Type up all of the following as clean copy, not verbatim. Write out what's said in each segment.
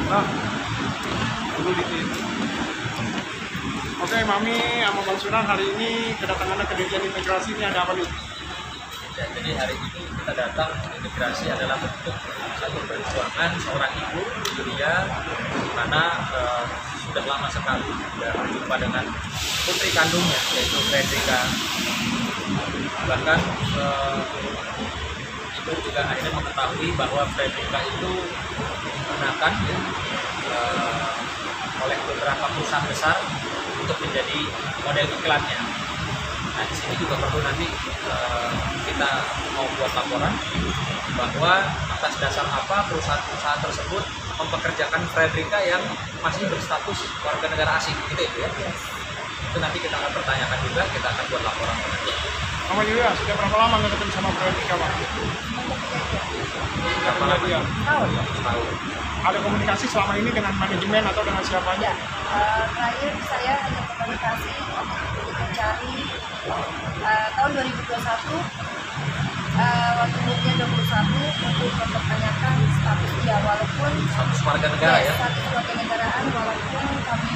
Nah, dulu dikit. Oke, Mami sama Bang Sunan hari ini kedatangannya ke Dirjen Imigrasi ini ada apa nih? Ya, jadi hari ini kita datang imigrasi adalah bentuk satu perjuangan seorang ibu Julia, di mana sudah lama sekali tidak berjumpa dengan putri kandungnya yaitu Fredrika. Bahkan ibu juga akhirnya mengetahui bahwa Fredrika itu digunakan oleh beberapa perusahaan besar untuk menjadi model iklannya. Nah, di sini juga perlu nanti kita mau buat laporan bahwa atas dasar apa perusahaan-perusahaan tersebut mempekerjakan Fredrika yang masih berstatus warga negara asing, gitu ya. Itu nanti kita akan pertanyakan juga, kita akan buat laporan. Mama Julia, sudah berapa lama nggak ketemu sama Fredrika, Pak? Berapa lama? Ya? Tahun. Ada komunikasi selama ini dengan manajemen atau dengan siapa aja? Terakhir saya hanya komunikasi untuk mencari tahun 2021 waktu umurnya 21 untuk mempertanyakan status dia, walaupun Status warga negara ya? status warga negaraan, walaupun kami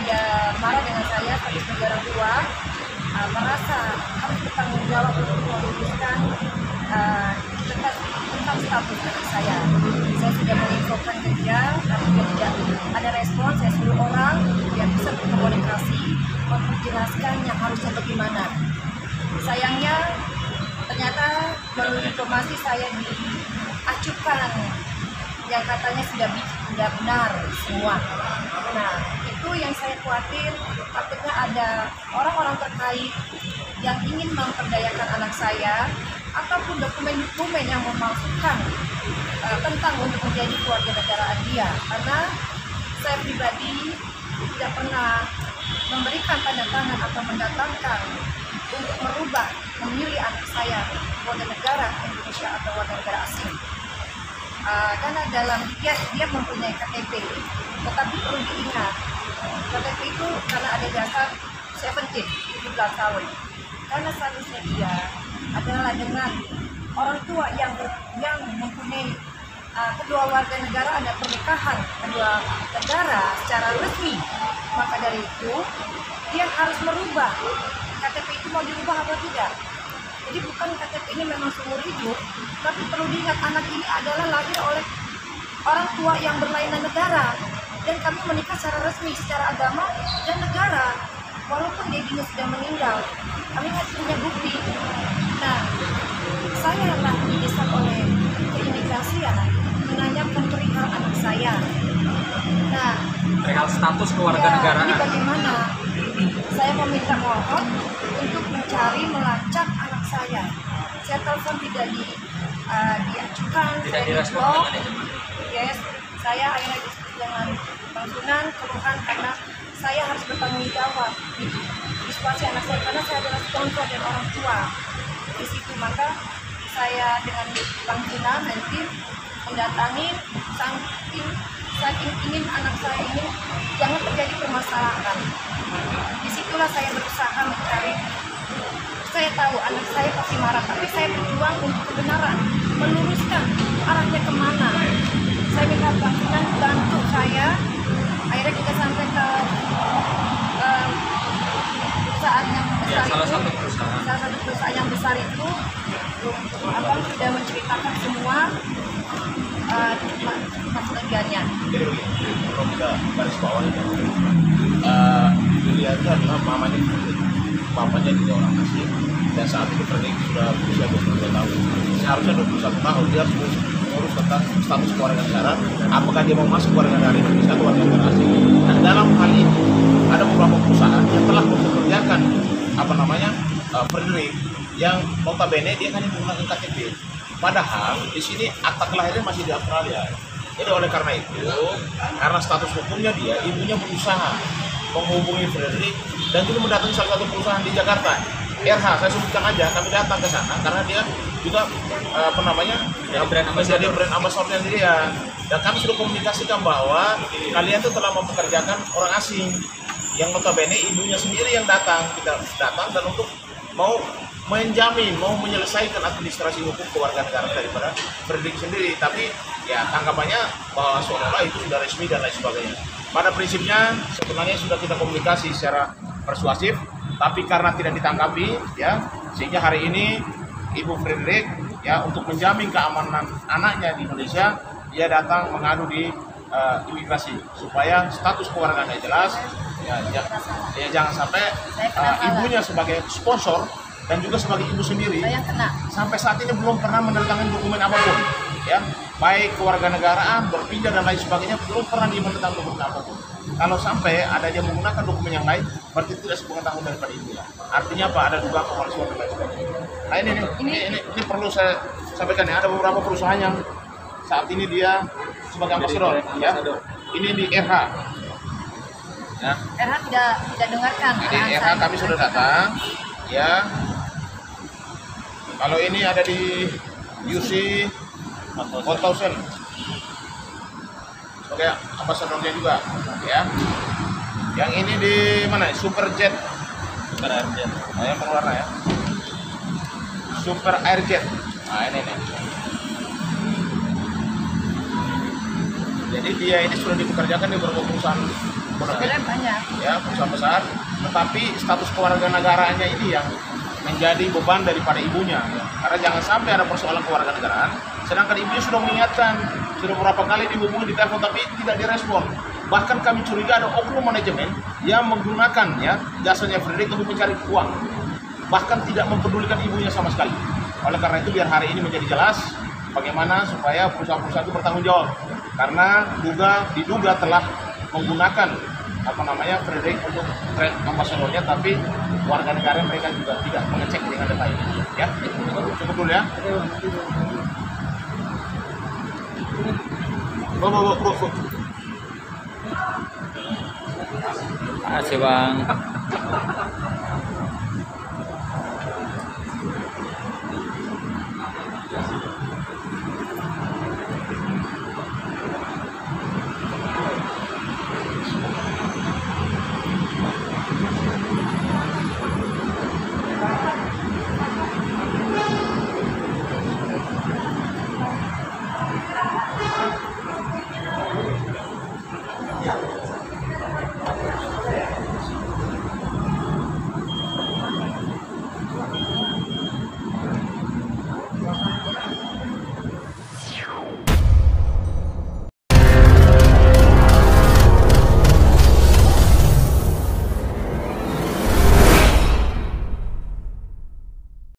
dia marah dengan saya sebagai negara dua, merasa harus bertanggung jawab untuk meluruskan tentang status anak saya. Saya sudah menginfokan ke dia, tapi dia tidak ada respon. Saya suruh orang yang bisa berkomunikasi menjelaskan yang harusnya bagaimana. Sayangnya ternyata melalui informasi saya diacukan yang katanya sudah benar semua. Nah, itu yang saya khawatir, takutnya ada orang-orang terkait yang ingin memperdayakan anak saya ataupun dokumen-dokumen yang memalsukan tentang untuk menjadi keluarga negaraan dia. Karena saya pribadi tidak pernah memberikan tanda tangan atau mendatangkan untuk merubah memilih anak saya warga negara Indonesia atau warga negara asing. Karena dalam dia mempunyai KTP, tetapi perlu diingat KTP itu karena ada dasar 17 tahun. Karena statusnya dia adalah dengan orang tua yang mempunyai kedua warga negara, ada pernikahan kedua negara secara resmi, maka dari itu dia harus merubah KTP itu. Mau dirubah apa tidak? Jadi bukan KTP ini memang seumur hidup, tapi perlu diingat anak ini adalah lahir oleh orang tua yang berlainan negara, dan kami menikah secara resmi, secara agama dan negara, walaupun dia sudah meninggal. Kami punya bukti. Nah, saya lah didesak oleh keimigrasian menanyakan perihal anak saya. Nah, Perihal status kewarganegaraan. ini bagaimana? Saya meminta mohon untuk mencari melacak anak saya. Saya telepon tidak diajukan, Tidak saya direspon diblok. manajemen. Yes, saya akhirnya diskusi dengan Bang Sunan, keluhan karena saya harus bertanggung jawab di situasi anak saya, karena saya adalah sponsor dan orang tua di situ. Maka saya dengan Bang Sunan nanti mendatangi saking ingin anak saya ini jangan terjadi permasalahan. Disitulah saya berusaha mencari. Saya tahu anak saya pasti marah, tapi saya berjuang untuk kebenaran, meluruskan arahnya kemana. Saya minta Bang Sunan bantu saya. Akhirnya kita sampai ke perusahaan yang besar Ya, salah itu. satu perusahaan. Salah satu perusahaan yang besar itu, Abang sudah menceritakan semua bagiannya. Jadi begini, kalau kita garis bawah itu, Julia itu adalah mamanya Fredrik, bapaknya juga orang asing, dan saat itu Fredrik sudah berusia 22 tahun. Seharusnya 21 tahun dia harus mengurus tentang status keluarga negara, apakah dia mau masuk keluarga negara Indonesia atau warga negara asing. Nah, dalam hal itu ada beberapa perusahaan yang telah mempekerjakan Fredrik, yang notabene dia kan menggunakan KTP. Padahal di sini akta kelahiran masih di Australia. Jadi oleh karena itu, karena status hukumnya dia, ibunya berusaha menghubungi Fredrik dan juga mendatangi salah satu perusahaan di Jakarta. RH, saya sebutkan aja, kami datang ke sana karena dia juga menjadi brand ambassador dia. Dan kami sudah komunikasikan bahwa kalian itu telah mempekerjakan orang asing yang notabene ibunya sendiri yang datang. Kita datang dan untuk mau menjamin, mau menyelesaikan administrasi hukum kewarganegaraan daripada Fredrik sendiri. Tapi ya tanggapannya bahwa seolah-olah itu sudah resmi dan lain sebagainya. Pada prinsipnya sebenarnya sudah kita komunikasi secara persuasif, tapi karena tidak ditanggapi, ya, sehingga hari ini Ibu Fredrik ya untuk menjamin keamanan anaknya di Indonesia, dia datang mengadu di imigrasi supaya status keluarganya jelas, ya jangan sampai ibunya sebagai sponsor dan juga sebagai ibu sendiri sampai saat ini belum pernah menandatangani dokumen apapun, ya, baik kewarganegaraan, berpindah dan lain sebagainya, belum pernah menandatangani dokumen apapun. Kalau sampai ada dia menggunakan dokumen yang lain, berarti tidak sepengetahuan daripada ibunya. Artinya apa? Ada dugaan pemalsuan dan lain sebagainya. Nah ini perlu saya sampaikan ya, ada beberapa perusahaan yang saat ini dia sebagai ambasador, ya. Ini di RH. Ya. RH tidak dengarkan. Di RH kami sudah datang, ya. Kalau ini ada di UC 1000 sebagai ambasadornya juga, ya. Yang ini di mana? Superjet. Super Airjet. Nah, yang berwarna ya. Super Airjet. Nah, ini nih. Jadi dia ini sudah dipekerjakan di beberapa perusahaan banyak, ya, perusahaan besar, tetapi status kewarganegaraannya ini yang menjadi beban daripada ibunya. Karena jangan sampai ada persoalan kewarganegaraan, sedangkan ibunya sudah mengingatkan, sudah beberapa kali dihubungi di telepon tapi tidak direspon. Bahkan kami curiga ada oknum manajemen yang menggunakan ya jasanya Fredrik untuk mencari uang, bahkan tidak mempedulikan ibunya sama sekali. Oleh karena itu biar hari ini menjadi jelas bagaimana supaya perusahaan-perusahaan itu bertanggung jawab, karena diduga telah menggunakan Fredrik untuk trade ambasadornya, tapi warga negara mereka juga tidak mengecek dengan data ini. Ya, cukup dulu ya. Terima kasih Bang.